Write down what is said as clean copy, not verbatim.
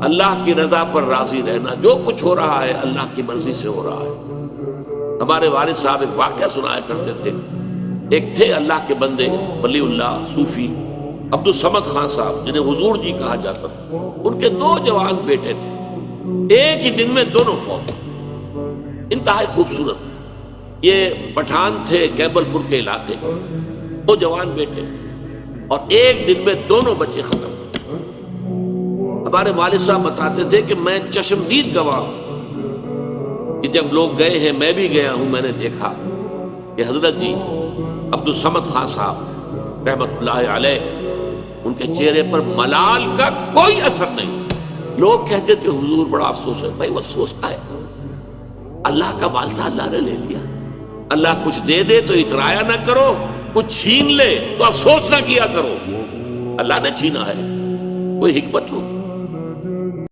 اللہ کی رضا پر راضی رہنا، جو کچھ ہو رہا ہے اللہ کی مرضی سے ہو رہا ہے۔ ہمارے والد صاحب ایک واقعہ سنایا کرتے تھے، ایک تھے اللہ کے بندے ولی اللہ صوفی عبدالصمد خان صاحب، جنہیں حضور جی کہا جاتا تھا۔ ان کے 2 جوان بیٹے تھے، ایک ہی دن میں دونوں فوت، انتہائی خوبصورت۔ یہ پٹھان تھے کیبل پور کے علاقے کے، 2 جوان بیٹے، اور ایک دن میں دونوں بچے ختم۔ ہمارے والد صاحب بتاتے تھے کہ میں چشمدید گواہ ہوں کہ جب لوگ گئے ہیں، میں بھی گیا ہوں، میں نے دیکھا کہ حضرت جی عبدالصمد خان صاحب رحمت اللہ علیہ، ان کے چہرے پر ملال کا کوئی اثر نہیں۔ لوگ کہتے تھے حضور بڑا افسوس ہے۔ بھائی وہ افسوس کا ہے، اللہ کا مال تھا، اللہ نے لے لیا۔ اللہ کچھ دے دے تو اترایا نہ کرو، کچھ چھین لے تو افسوس نہ کیا کرو۔ اللہ نے چھینا ہے، کوئی حکمت ہوگی۔